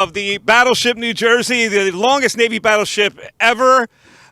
of the Battleship New Jersey, the longest Navy battleship ever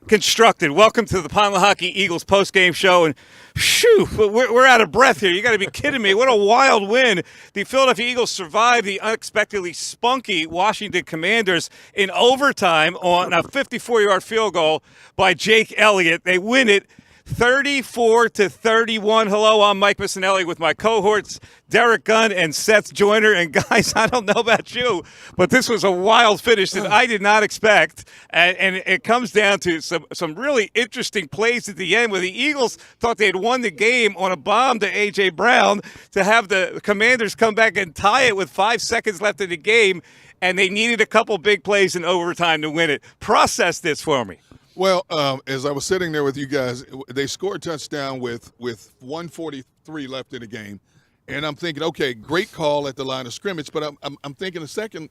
constructed. Welcome to the Lehocky Eagles postgame show. And shoo, we're out of breath here. You got to be kidding me. What a wild win. The Philadelphia Eagles survived the unexpectedly spunky Washington Commanders in overtime on a 54-yard field goal by Jake Elliott. They win it 34-31. Hello, I'm Mike Missinelli with my cohorts, Derek Gunn and Seth Joyner. And guys, I don't know about you, but this was a wild finish that I did not expect. And it comes down to some really interesting plays at the end where the Eagles thought they had won the game on a bomb to A.J. Brown to have the Commanders come back and tie it with 5 seconds left in the game. And they needed a couple big plays in overtime to win it. Process this for me. Well, as I was sitting there with you guys, they scored a touchdown with 1:43 left in the game, and I'm thinking, okay, great call at the line of scrimmage. But I'm thinking a second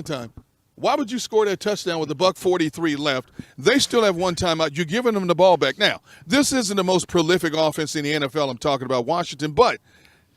time, why would you score that touchdown with $1:43 left? They still have one timeout. You're giving them the ball back. Now, this isn't the most prolific offense in the NFL. I'm talking about Washington, but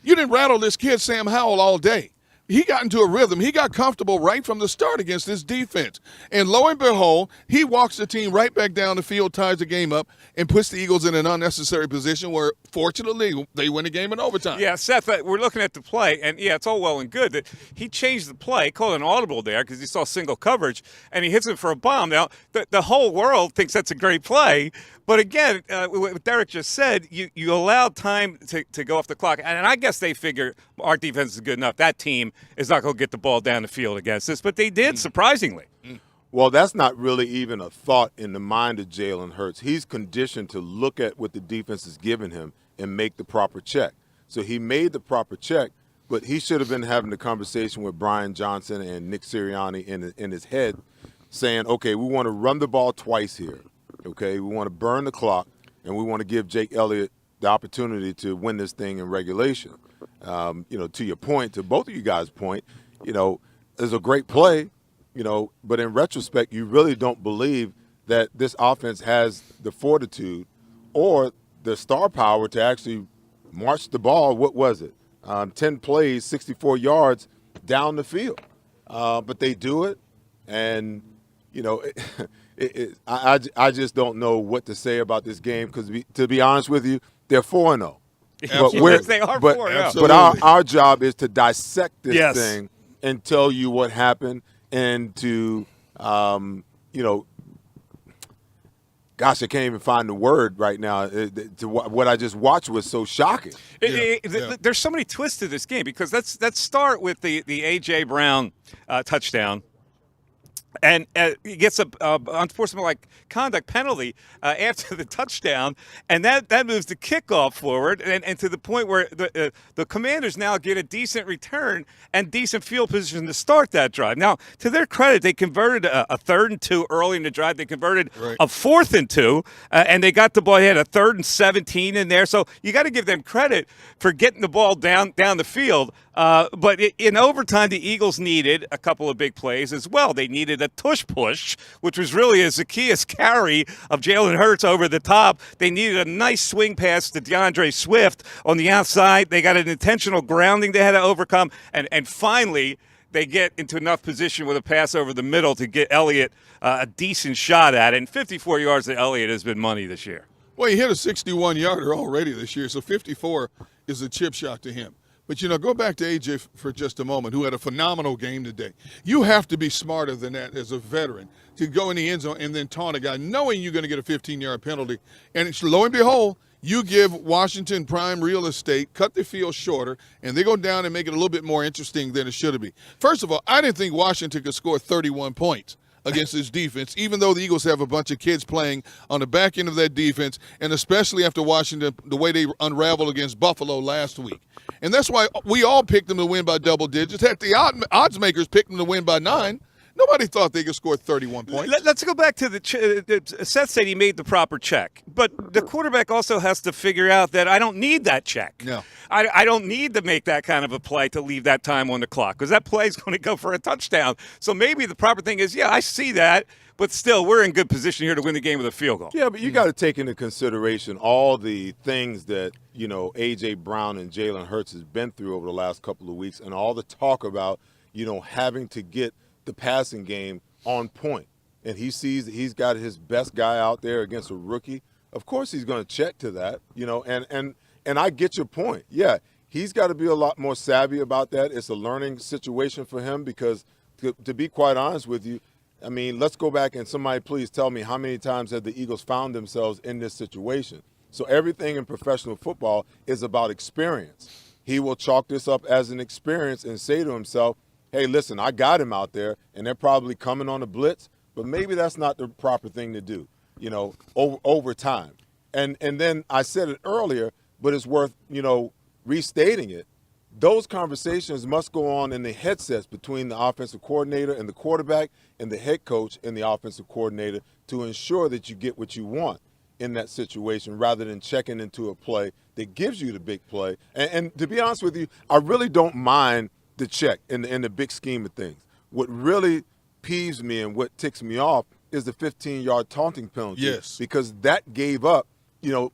you didn't rattle this kid Sam Howell all day. He got into a rhythm. He got comfortable right from the start against this defense. And lo and behold, he walks the team right back down the field, ties the game up, and puts the Eagles in an unnecessary position where, fortunately, they win the game in overtime. Yeah, Seth, we're looking at the play, and, yeah, it's all well and good that he changed the play, called an audible there because he saw single coverage, and he hits it for a bomb. Now, the whole world thinks that's a great play. But again, what Derek just said, you allowed time to go off the clock. And I guess they figure our defense is good enough. That team is not going to get the ball down the field against us. But they did, surprisingly. Well, that's not really even a thought in the mind of Jalen Hurts. He's conditioned to look at what the defense is giving him and make the proper check. So he made the proper check, but he should have been having the conversation with Brian Johnson and Nick Sirianni in his head saying, okay, we want to run the ball twice here. Okay, we want to burn the clock, and we want to give Jake Elliott the opportunity to win this thing in regulation. To your point, to both of you guys' point, there's a great play, but in retrospect, you really don't believe that this offense has the fortitude or the star power to actually march the ball. What was it? 10 plays, 64 yards down the field. But they do it, and, I just don't know what to say about this game because, to be honest with you, they're 4-0. Yes, they are 4-0. But our job is to dissect this thing and tell you what happened and to, gosh, I can't even find the word right now. What I just watched was so shocking. There's so many twists to this game because let's start with the A.J. Brown touchdown. And he gets a unsportsmanlike conduct penalty after the touchdown, and that moves the kickoff forward, and to the point where the Commanders now get a decent return and decent field position to start that drive. Now, to their credit, they converted a 3rd and 2 early in the drive. They converted a 4th and 2, and they got the ball. They had a 3rd and 17 in there. So you got to give them credit for getting the ball down the field. But in overtime, the Eagles needed a couple of big plays as well. They needed a tush push, which was really a Zacchaeus carry of Jalen Hurts over the top. They needed a nice swing pass to DeAndre Swift on the outside. They got an intentional grounding they had to overcome. And finally, they get into enough position with a pass over the middle to get Elliott a decent shot at it. And 54 yards to Elliott has been money this year. Well, he hit a 61-yarder already this year, so 54 is a chip shot to him. But, go back to A.J. for just a moment, who had a phenomenal game today. You have to be smarter than that as a veteran to go in the end zone and then taunt a guy knowing you're going to get a 15-yard penalty. And lo and behold, you give Washington prime real estate, cut the field shorter, and they go down and make it a little bit more interesting than it should be. First of all, I didn't think Washington could score 31 points against this defense, even though the Eagles have a bunch of kids playing on the back end of that defense, and especially after Washington, the way they unraveled against Buffalo last week. And that's why we all picked them to win by double digits. Heck, the odds makers picked them to win by 9. Nobody thought they could score 31 points. Let's go back to Seth said he made the proper check. But the quarterback also has to figure out that I don't need that check. No. I don't need to make that kind of a play to leave that time on the clock because that play is going to go for a touchdown. So maybe the proper thing is, I see that, but still we're in good position here to win the game with a field goal. Yeah, but you got to take into consideration all the things that, A.J. Brown and Jalen Hurts has been through over the last couple of weeks and all the talk about, having to get the passing game on point, and he sees that he's got his best guy out there against a rookie, of course he's going to check to that, and I get your point. Yeah, he's got to be a lot more savvy about that. It's a learning situation for him because, to be quite honest with you, I mean, let's go back and somebody please tell me how many times have the Eagles found themselves in this situation. So everything in professional football is about experience. He will chalk this up as an experience and say to himself, hey, listen, I got him out there, and they're probably coming on a blitz, but maybe that's not the proper thing to do, over time. And then I said it earlier, but it's worth, restating it. Those conversations must go on in the headsets between the offensive coordinator and the quarterback and the head coach and the offensive coordinator to ensure that you get what you want in that situation rather than checking into a play that gives you the big play. And to be honest with you, I really don't mind the check in the big scheme of things. What really peeves me and what ticks me off is the 15-yard taunting penalty. Yes. Because that gave up,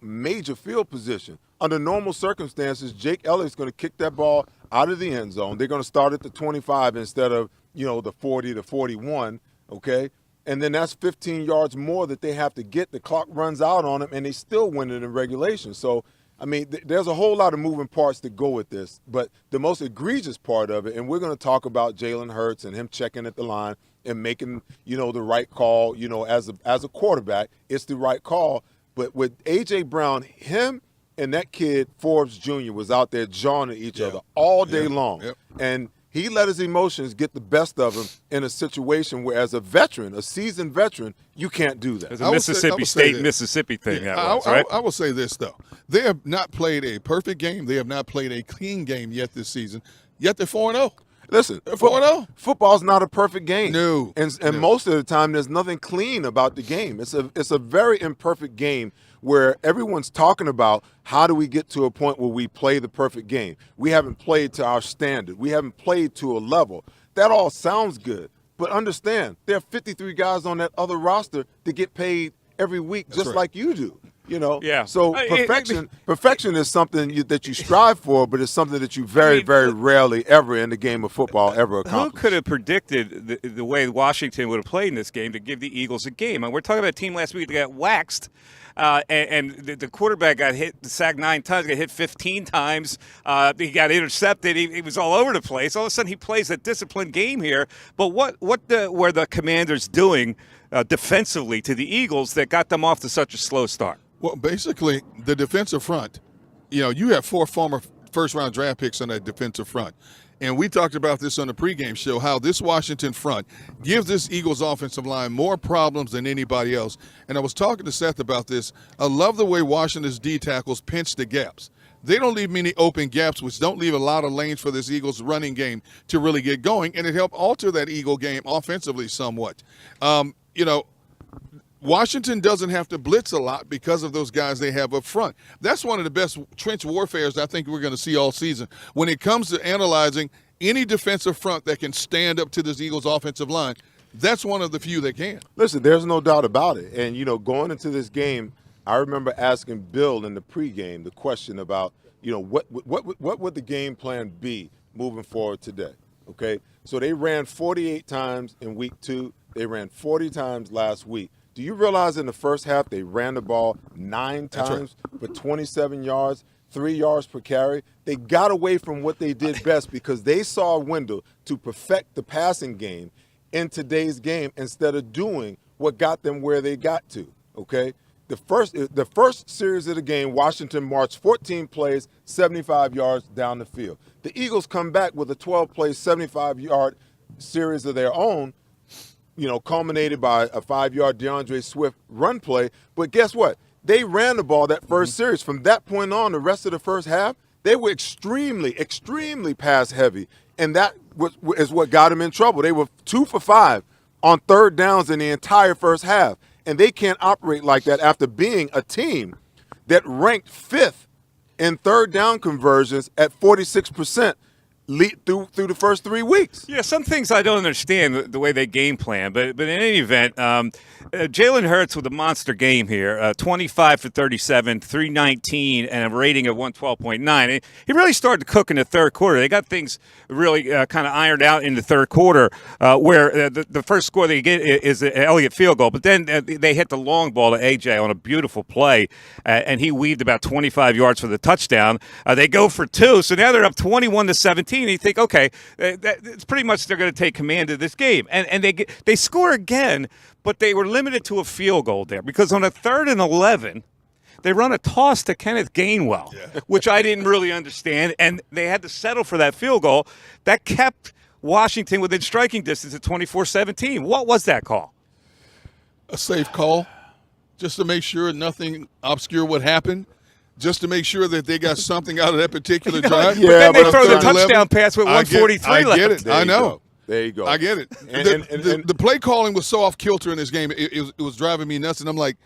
major field position. Under normal circumstances, Jake Elliott's going to kick that ball out of the end zone. They're going to start at the 25 instead of, the 40 to 41, okay? And then that's 15 yards more that they have to get. The clock runs out on them, and they still win it in regulation. So, I mean, there's a whole lot of moving parts that go with this. But the most egregious part of it, and we're going to talk about Jalen Hurts and him checking at the line and making, the right call, as a quarterback, it's the right call. But with A.J. Brown, him and that kid, Forbes Jr., was out there jawing at each other all day long. Yep. And he let his emotions get the best of him in a situation where, as a veteran, a seasoned veteran, you can't do that. It's a Mississippi State, Mississippi thing. Yeah, right? I will say this, though. They have not played a perfect game. They have not played a clean game yet this season, yet they're 4-0. Listen, 4-0. Football's not a perfect game. No. And most of the time, there's nothing clean about the game. It's a very imperfect game where everyone's talking about how do we get to a point where we play the perfect game. We haven't played to our standard. We haven't played to a level. That all sounds good. But understand, there are 53 guys on that other roster that get paid every week just right. like you do. Yeah. So perfection is something that you strive for, but it's something that you very rarely ever in the game of football ever accomplish. Who could have predicted the way Washington would have played in this game to give the Eagles a game? And we're talking about a team last week that got waxed. And the quarterback got hit, sacked 9 times, got hit 15 times. He got intercepted. He was all over the place. All of a sudden, he plays a disciplined game here. But what were the Commanders doing defensively to the Eagles that got them off to such a slow start? Well, basically, the defensive front, you have 4 former first-round draft picks on that defensive front. And we talked about this on the pregame show, how this Washington front gives this Eagles offensive line more problems than anybody else. And I was talking to Seth about this. I love the way Washington's D tackles pinch the gaps. They don't leave many open gaps, which don't leave a lot of lanes for this Eagles running game to really get going. And it helped alter that Eagle game offensively somewhat. Washington doesn't have to blitz a lot because of those guys they have up front. That's one of the best trench warfares I think we're going to see all season. When it comes to analyzing any defensive front that can stand up to this Eagles offensive line, that's one of the few that can. Listen, there's no doubt about it. And, going into this game, I remember asking Bill in the pregame the question about, what would the game plan be moving forward today? Okay, so they ran 48 times in week 2. They ran 40 times last week. Do you realize in the first half they ran the ball 9 times for 27 yards, 3 yards per carry? They got away from what they did best because they saw a window to perfect the passing game in today's game instead of doing what got them where they got to, okay? The first series of the game, Washington marched 14 plays, 75 yards down the field. The Eagles come back with a 12-play, 75-yard series of their own, culminated by a 5-yard DeAndre Swift run play. But guess what? They ran the ball that first series. From that point on, the rest of the first half, they were extremely, extremely pass-heavy. And that is what got them in trouble. They were 2 for 5 on third downs in the entire first half. And they can't operate like that after being a team that ranked 5th in third down conversions at 46%. through the first 3 weeks. Yeah, some things I don't understand the way they game plan, but in any event, Jalen Hurts with a monster game here, 25 for 37, 319, and a rating of 112.9. He really started to cook in the third quarter. They got things really kind of ironed out in the third quarter, where the first score they get is an Elliott field goal, but then they hit the long ball to AJ on a beautiful play, and he weaved about 25 yards for the touchdown. They go for two, so now they're up 21-17. And you think, okay, it's pretty much they're going to take command of this game, and they score again, but they were limited to a field goal there because on a 3rd and 11. They run a toss to Kenneth Gainwell, which I didn't really understand, and they had to settle for that field goal. That kept Washington within striking distance at 24-17. What was that call? A safe call, just to make sure nothing obscure would happen, just to make sure that they got something out of that particular drive. But then they throw the touchdown pass with 143 left. I get it. I know. There you go. I get it. The play calling was so off kilter in this game. It was driving me nuts, and I'm like,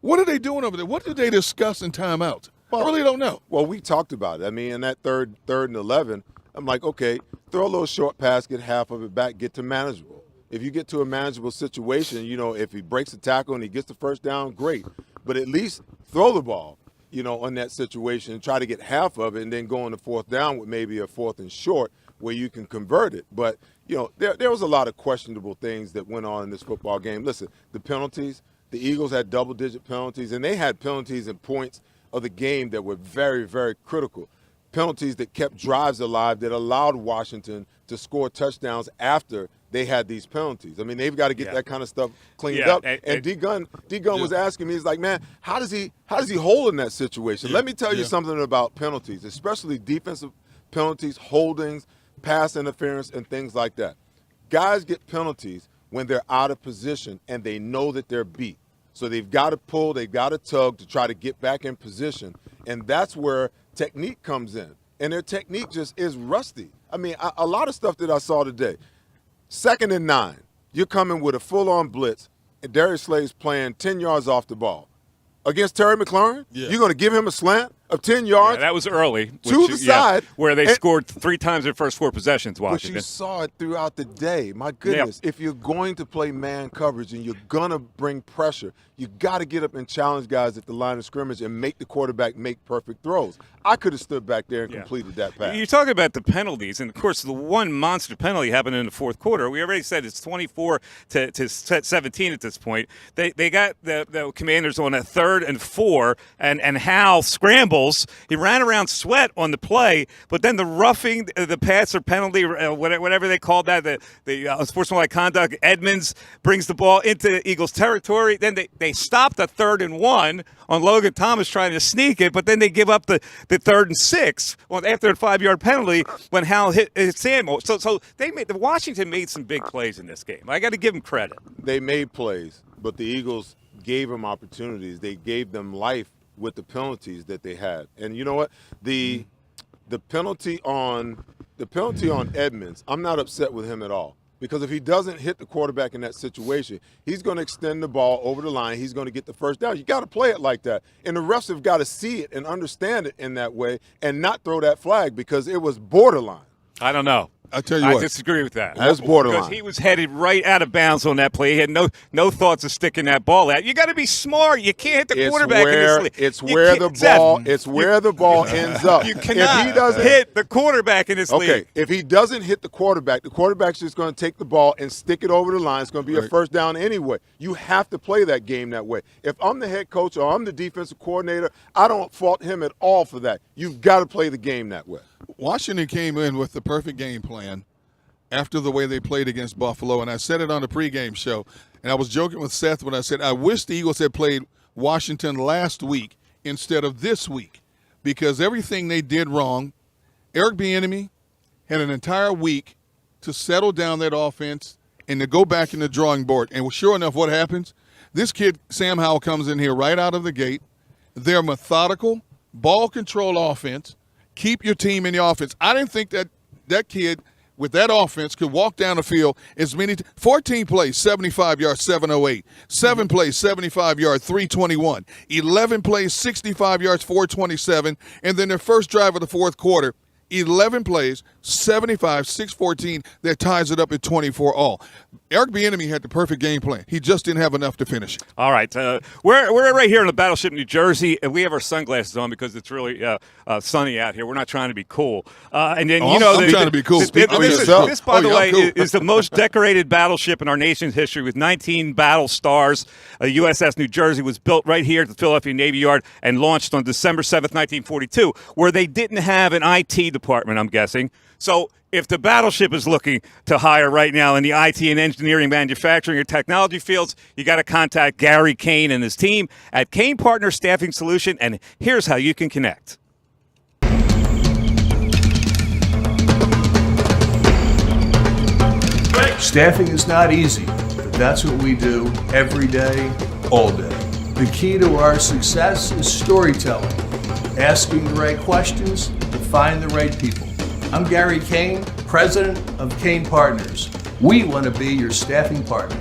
what are they doing over there? What did they discuss in timeout? I really don't know. Well, we talked about it. I mean, in that third and 11, I'm like, okay, throw a little short pass, get half of it back, get to manageable. If you get to a manageable situation, if he breaks the tackle and he gets the first down, great. But at least throw the ball, on that situation and try to get half of it and then go on the 4th down with maybe a 4th and short where you can convert it. But, there was a lot of questionable things that went on in this football game. Listen, the penalties, the Eagles had double-digit penalties, and they had penalties and points of the game that were very, very critical. Penalties that kept drives alive that allowed Washington to score touchdowns after they had these penalties. I mean, they've got to get that kind of stuff cleaned up. And D-Gun was asking me, he's like, man, how does he hold in that situation? Let me tell you something about penalties, especially defensive penalties, holdings, pass interference, and things like that. Guys get penalties when they're out of position and they know that they're beat. So they've got to pull, they've got to tug to try to get back in position. And that's where technique comes in. And their technique just is rusty. I mean, a lot of stuff that I saw today. 2nd and 9, you're coming with a full-on blitz, and Darius Slay's playing 10 yards off the ball. Against Terry McLaurin, you're going to give him a slant of 10 yards? Yeah, that was early. To the side. Where they scored 3 times in their first 4 possessions, Washington. But you saw it throughout the day. My goodness, if you're going to play man coverage and you're going to bring pressure, you got to get up and challenge guys at the line of scrimmage and make the quarterback make perfect throws. I could have stood back there and completed that pass. You're talking about the penalties, and, of course, the one monster penalty happened in the 4th quarter. We already said it's 24 to 17 at this point. They got the Commanders on a 3rd and 4, and Hal scrambles. He ran around Sweat on the play, but then the roughing, the pass or penalty, whatever they called that, the unsportsmanlike conduct, Edmonds brings the ball into Eagles territory. Then they stopped a 3rd and 1 on Logan Thomas trying to sneak it, but then they give up the 3rd and 6 after a 5-yard penalty when Hal hit Samuel. So Washington made some big plays in this game. I got to give them credit. They made plays, but the Eagles gave them opportunities. They gave them life with the penalties that they had. And you know what? The penalty on Edmonds, I'm not upset with him at all. Because if he doesn't hit the quarterback in that situation, he's going to extend the ball over the line. He's going to get the first down. You got to play it like that. And the refs have got to see it and understand it in that way and not throw that flag because it was borderline. I don't know. I tell you what. I disagree with that. That's borderline. Because he was headed right out of bounds on that play. He had no thoughts of sticking that ball out. You got to be smart. You can't hit the quarterback in this league. It's where the ball ends up. You cannot hit the quarterback in this league. Okay, if he doesn't hit the quarterback's just going to take the ball and stick it over the line. It's going to be a first down anyway. You have to play that game that way. If I'm the head coach or I'm the defensive coordinator, I don't fault him at all for that. You've got to play the game that way. Washington came in with the perfect game plan after the way they played against Buffalo, and I said it on the pregame show, and I was joking with Seth when I said I wish the Eagles had played Washington last week instead of this week because everything they did wrong, Eric Bieniemy had an entire week to settle down that offense and to go back in the drawing board. And sure enough, what happens? This kid, Sam Howell, comes in here right out of the gate. They're methodical, ball control offense. Keep your team in the offense. I didn't think that kid with that offense could walk down the field as many 14 plays, 75 yards, 708. 7 plays, 75 yards, 321. 11 plays, 65 yards, 427. And then their first drive of the 4th quarter, 11 plays, 75, 614. That ties it up at 24 all. Eric Bieniemy had the perfect game plan. He just didn't have enough to finish it. All right. We're right here in the Battleship, New Jersey, and we have our sunglasses on because it's really sunny out here. We're not trying to be cool. And then, I'm trying to be cool. This, by the way, is the most decorated battleship in our nation's history with 19 battle stars. USS New Jersey was built right here at the Philadelphia Navy Yard and launched on December 7th, 1942, where they didn't have an IT department, I'm guessing. So if the battleship is looking to hire right now in the IT and engineering, manufacturing, or technology fields, you got to contact Gary Kane and his team at Kane Partner Staffing Solution, and here's how you can connect. Staffing is not easy, but that's what we do every day, all day. The key to our success is storytelling, asking the right questions to find the right people. I'm Gary Kane, president of Kane Partners. We want to be your staffing partner.